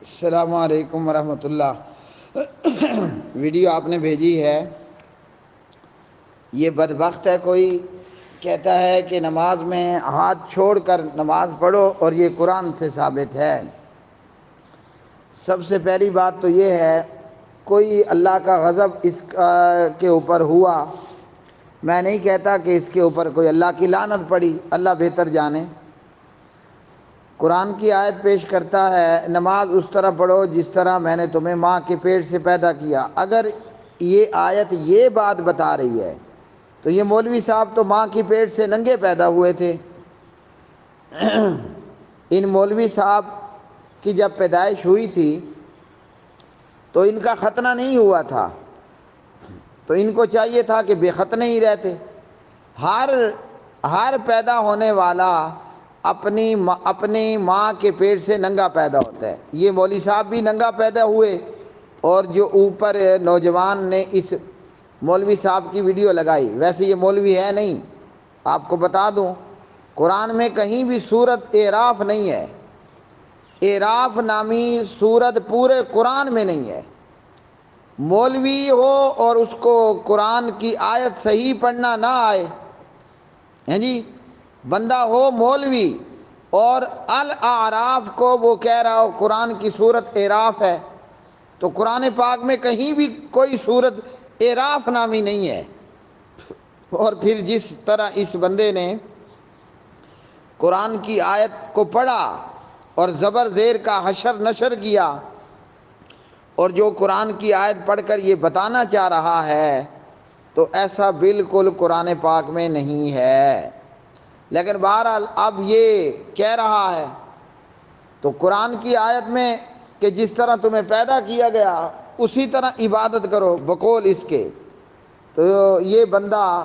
السلام علیکم ورحمۃ اللہ۔ ویڈیو آپ نے بھیجی ہے، یہ بدبخت ہے کوئی کہتا ہے کہ نماز میں ہاتھ چھوڑ کر نماز پڑھو اور یہ قرآن سے ثابت ہے۔ سب سے پہلی بات تو یہ ہے، کوئی اللہ کا غضب اس کے اوپر ہوا، میں نہیں کہتا کہ اس کے اوپر کوئی اللہ کی لعنت پڑی، اللہ بہتر جانے۔ قرآن کی آیت پیش کرتا ہے، نماز اس طرح پڑھو جس طرح میں نے تمہیں ماں کے پیٹ سے پیدا کیا۔ اگر یہ آیت یہ بات بتا رہی ہے تو یہ مولوی صاحب تو ماں کی پیٹ سے ننگے پیدا ہوئے تھے۔ ان مولوی صاحب کی جب پیدائش ہوئی تھی تو ان کا ختنہ نہیں ہوا تھا، تو ان کو چاہیے تھا کہ بے ختنہ ہی رہتے۔ ہر پیدا ہونے والا اپنی ماں کے پیٹ سے ننگا پیدا ہوتا ہے۔ یہ مولوی صاحب بھی ننگا پیدا ہوئے، اور جو اوپر نوجوان نے اس مولوی صاحب کی ویڈیو لگائی، ویسے یہ مولوی ہے نہیں، آپ کو بتا دوں قرآن میں کہیں بھی سورت اعراف نہیں ہے، اعراف نامی سورت پورے قرآن میں نہیں ہے۔ مولوی ہو اور اس کو قرآن کی آیت صحیح پڑھنا نہ آئے، ہیں جی، بندہ ہو مولوی اور الاعراف کو وہ کہہ رہا ہو قرآن کی سورت اعراف ہے، تو قرآن پاک میں کہیں بھی کوئی سورت اعراف نامی نہیں ہے۔ اور پھر جس طرح اس بندے نے قرآن کی آیت کو پڑھا اور زبر زیر کا حشر نشر کیا، اور جو قرآن کی آیت پڑھ کر یہ بتانا چاہ رہا ہے تو ایسا بالکل قرآن پاک میں نہیں ہے۔ لیکن بہرحال اب یہ کہہ رہا ہے تو قرآن کی آیت میں کہ جس طرح تمہیں پیدا کیا گیا اسی طرح عبادت کرو بقول اس کے، تو یہ بندہ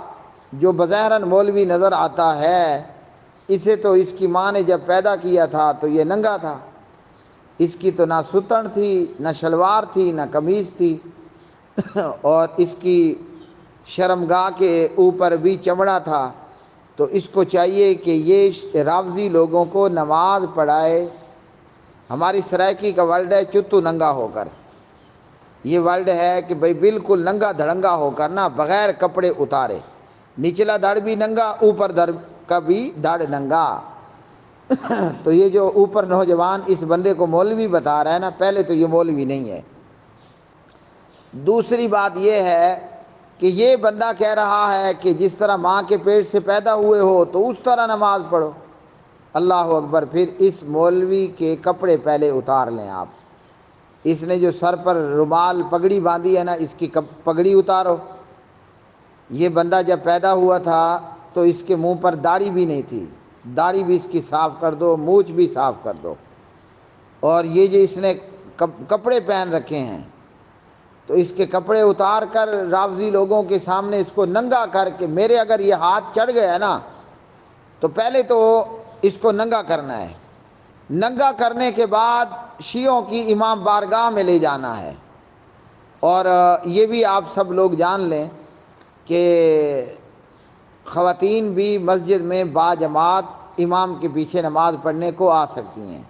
جو بظاہراً مولوی نظر آتا ہے، اسے تو اس کی ماں نے جب پیدا کیا تھا تو یہ ننگا تھا، اس کی تو نہ ستن تھی، نہ شلوار تھی، نہ قمیص تھی، اور اس کی شرمگاہ کے اوپر بھی چمڑا تھا۔ تو اس کو چاہیے کہ یہ رافضی لوگوں کو نماز پڑھائے۔ ہماری سرائکی کا ورڈ ہے چتو ننگا ہو کر، یہ ورڈ ہے کہ بھئی بالکل ننگا دھڑنگا ہو کر نا، بغیر کپڑے اتارے، نچلا دھڑ بھی ننگا، اوپر دھڑ کا بھی دھڑ ننگا۔ تو یہ جو اوپر نوجوان اس بندے کو مولوی بتا رہا ہے نا، پہلے تو یہ مولوی نہیں ہے۔ دوسری بات یہ ہے کہ یہ بندہ کہہ رہا ہے کہ جس طرح ماں کے پیٹ سے پیدا ہوئے ہو تو اس طرح نماز پڑھو۔ اللہ اکبر! پھر اس مولوی کے کپڑے پہلے اتار لیں آپ، اس نے جو سر پر رومال پگڑی باندھی ہے نا، اس کی پگڑی اتارو۔ یہ بندہ جب پیدا ہوا تھا تو اس کے منہ پر داڑھی بھی نہیں تھی، داڑھی بھی اس کی صاف کر دو، مونچھ بھی صاف کر دو۔ اور یہ جو اس نے کپڑے پہن رکھے ہیں تو اس کے کپڑے اتار کر رافضی لوگوں کے سامنے اس کو ننگا کر کے، میرے اگر یہ ہاتھ چڑھ گیا نا تو پہلے تو اس کو ننگا کرنا ہے، ننگا کرنے کے بعد شیعوں کی امام بارگاہ میں لے جانا ہے۔ اور یہ بھی آپ سب لوگ جان لیں کہ خواتین بھی مسجد میں باجماعت امام کے پیچھے نماز پڑھنے کو آ سکتی ہیں۔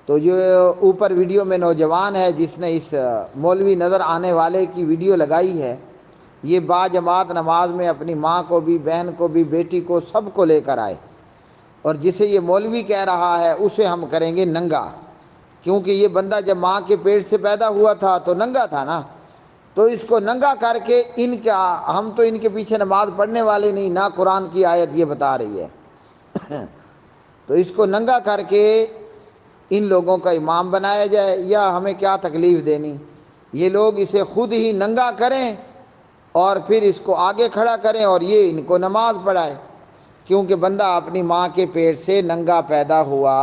تو جو اوپر ویڈیو میں نوجوان ہے جس نے اس مولوی نظر آنے والے کی ویڈیو لگائی ہے، یہ باجماعت نماز میں اپنی ماں کو بھی، بہن کو بھی، بیٹی کو، سب کو لے کر آئے، اور جسے یہ مولوی کہہ رہا ہے اسے ہم کریں گے ننگا، کیونکہ یہ بندہ جب ماں کے پیٹ سے پیدا ہوا تھا تو ننگا تھا نا، تو اس کو ننگا کر کے ہم تو ان کے پیچھے نماز پڑھنے والے نہیں، نہ قرآن کی آیت یہ بتا رہی ہے، تو اس کو ننگا کر کے ان لوگوں کا امام بنایا جائے، یا ہمیں کیا تکلیف دینی، یہ لوگ اسے خود ہی ننگا کریں اور پھر اس کو آگے کھڑا کریں اور یہ ان کو نماز پڑھائے، کیونکہ بندہ اپنی ماں کے پیٹ سے ننگا پیدا ہوا۔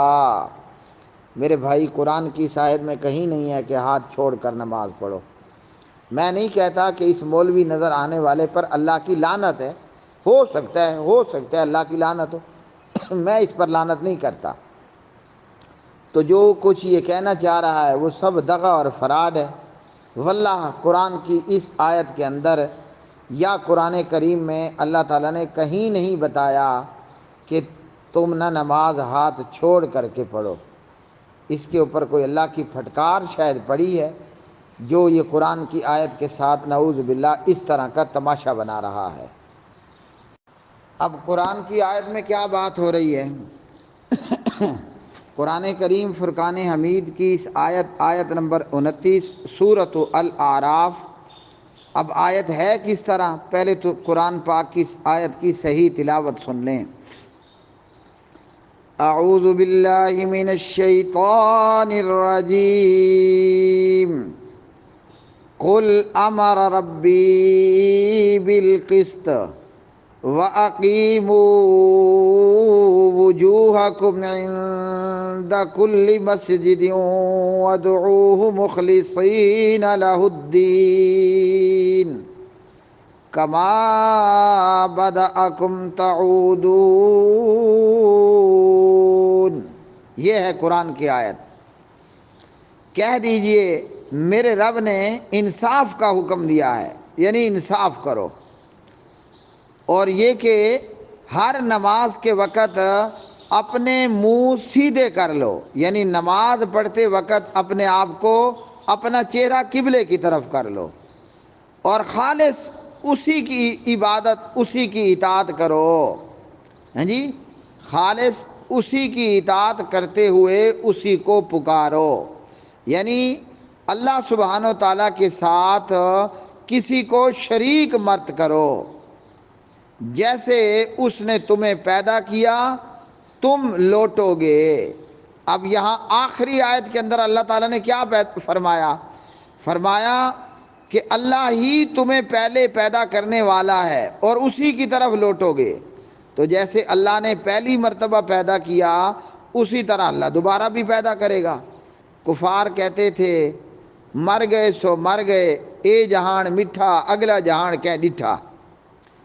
میرے بھائی، قرآن کی اس آیت میں کہیں نہیں ہے کہ ہاتھ چھوڑ کر نماز پڑھو۔ میں نہیں کہتا کہ اس مولوی نظر آنے والے پر اللہ کی لعنت ہے، ہو سکتا ہے اللہ کی لعنت ہو، میں اس پر لعنت نہیں کرتا۔ تو جو کچھ یہ کہنا چاہ رہا ہے وہ سب دغا اور فراڈ ہے۔ واللہ قرآن کی اس آیت کے اندر یا قرآن کریم میں اللہ تعالیٰ نے کہیں نہیں بتایا کہ تم نہ نماز ہاتھ چھوڑ کر کے پڑھو۔ اس کے اوپر کوئی اللہ کی پھٹکار شاید پڑی ہے جو یہ قرآن کی آیت کے ساتھ نعوذ باللہ اس طرح کا تماشا بنا رہا ہے۔ اب قرآن کی آیت میں کیا بات ہو رہی ہے؟ قرآن کریم فرقان حمید کی اس آیت نمبر 29 سورۃ الاعراف۔ اب آیت ہے کس طرح؟ پہلے تو قرآن پاک کی اس آیت کی صحیح تلاوت سن لیں۔ اعوذ باللہ من الشیطان الرجیم، قل امر ربی بالقسط وَأَقِيمُوا وُجُوهَكُمْ عِندَ كُلِّ مَسْجِدٍ وَادْعُوهُ مُخْلِصِينَ لَهُ الدِّينَ كَمَا بَدَأَكُمْ تَعُودُونَ۔ یہ ہے قرآن کی آیت۔ کہہ دیجئے میرے رب نے انصاف کا حکم دیا ہے، یعنی انصاف کرو، اور یہ کہ ہر نماز کے وقت اپنے منہ سیدھے کر لو، یعنی نماز پڑھتے وقت اپنے آپ کو اپنا چہرہ قبلے کی طرف کر لو، اور خالص اسی کی عبادت، اسی کی اطاعت کرو۔ ہاں جی، خالص اسی کی اطاعت کرتے ہوئے اسی کو پکارو، یعنی اللہ سبحانہ و تعالیٰ کے ساتھ کسی کو شریک مت کرو۔ جیسے اس نے تمہیں پیدا کیا تم لوٹو گے۔ اب یہاں آخری آیت کے اندر اللہ تعالیٰ نے کیا فرمایا؟ فرمایا کہ اللہ ہی تمہیں پہلے پیدا کرنے والا ہے اور اسی کی طرف لوٹو گے۔ تو جیسے اللہ نے پہلی مرتبہ پیدا کیا اسی طرح اللہ دوبارہ بھی پیدا کرے گا۔ کفار کہتے تھے مر گئے سو مر گئے، اے جہان مٹھا اگلا جہان کہ ڈٹھا۔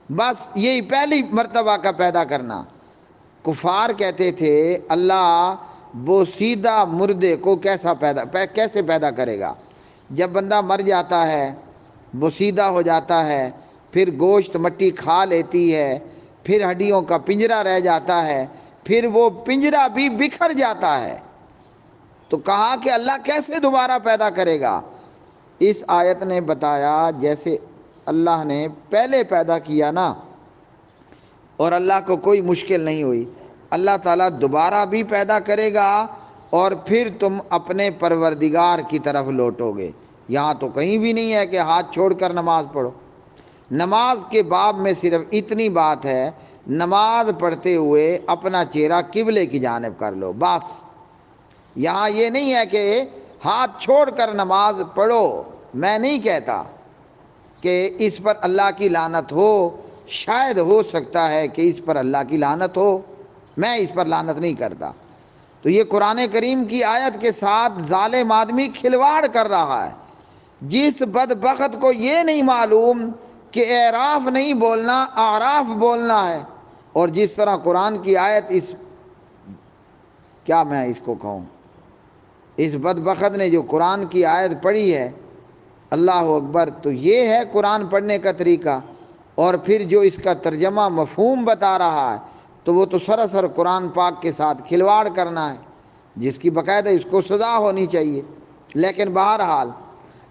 بس یہی پہلی مرتبہ کا پیدا کرنا۔ کفار کہتے تھے اللہ بوسیدہ مردے کو کیسے پیدا کرے گا؟ جب بندہ مر جاتا ہے، بوسیدہ ہو جاتا ہے، پھر گوشت مٹی کھا لیتی ہے، پھر ہڈیوں کا پنجرا رہ جاتا ہے، پھر وہ پنجرا بھی بکھر جاتا ہے، تو کہا کہ اللہ کیسے دوبارہ پیدا کرے گا؟ اس آیت نے بتایا جیسے اللہ نے پہلے پیدا کیا نا، اور اللہ کو کوئی مشکل نہیں ہوئی، اللہ تعالیٰ دوبارہ بھی پیدا کرے گا اور پھر تم اپنے پروردگار کی طرف لوٹو گے۔ یہاں تو کہیں بھی نہیں ہے کہ ہاتھ چھوڑ کر نماز پڑھو۔ نماز کے باب میں صرف اتنی بات ہے، نماز پڑھتے ہوئے اپنا چہرہ قبلے کی جانب کر لو، بس۔ یہاں یہ نہیں ہے کہ ہاتھ چھوڑ کر نماز پڑھو۔ میں نہیں کہتا کہ اس پر اللہ کی لعنت ہو، شاید ہو سکتا ہے کہ اس پر اللہ کی لعنت ہو، میں اس پر لعنت نہیں کرتا۔ تو یہ قرآن کریم کی آیت کے ساتھ ظالم آدمی کھلواڑ کر رہا ہے۔ جس بدبخت کو یہ نہیں معلوم کہ اعراف نہیں بولنا اعراف بولنا ہے، اور جس طرح قرآن کی آیت کیا میں اس کو کہوں، اس بدبخت نے جو قرآن کی آیت پڑھی ہے، اللہ اکبر، تو یہ ہے قرآن پڑھنے کا طریقہ۔ اور پھر جو اس کا ترجمہ مفہوم بتا رہا ہے تو وہ تو سراسر قرآن پاک کے ساتھ کھلواڑ کرنا ہے، جس کی باقاعدہ اس کو سزا ہونی چاہیے۔ لیکن بہرحال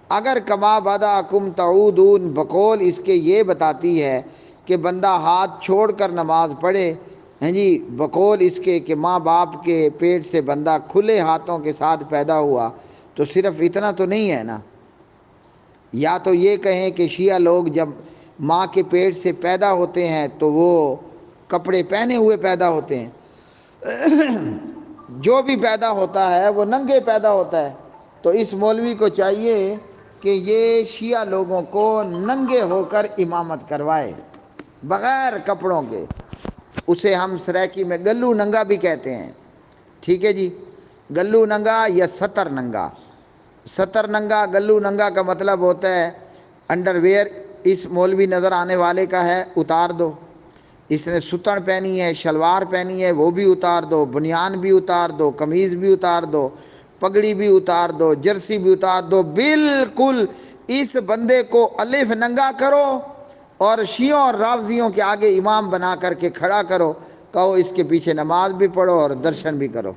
اگر کما بدأکم تعودون بقول اس کے یہ بتاتی ہے کہ بندہ ہاتھ چھوڑ کر نماز پڑھے، ہیں جی، بقول اس کے کہ ماں باپ کے پیٹ سے بندہ کھلے ہاتھوں کے ساتھ پیدا ہوا، تو صرف اتنا تو نہیں ہے نا۔ یا تو یہ کہیں کہ شیعہ لوگ جب ماں کے پیٹ سے پیدا ہوتے ہیں تو وہ کپڑے پہنے ہوئے پیدا ہوتے ہیں، جو بھی پیدا ہوتا ہے وہ ننگے پیدا ہوتا ہے۔ تو اس مولوی کو چاہیے کہ یہ شیعہ لوگوں کو ننگے ہو کر امامت کروائے بغیر کپڑوں کے۔ اسے ہم سریکی میں گلو ننگا بھی کہتے ہیں، ٹھیک ہے جی، گلو ننگا یا ستر ننگا۔ ستر ننگا گلو ننگا کا مطلب ہوتا ہے انڈر ویئر اس مولوی نظر آنے والے کا ہے اتار دو، اس نے ستن پہنی ہے، شلوار پہنی ہے، وہ بھی اتار دو، بنیان بھی اتار دو، قمیض بھی اتار دو، پگڑی بھی اتار دو، جرسی بھی اتار دو، بالکل اس بندے کو الف ننگا کرو اور شیعوں اور رافضیوں کے آگے امام بنا کر کے کھڑا کرو، کہو اس کے پیچھے نماز بھی پڑھو اور درشن بھی کرو۔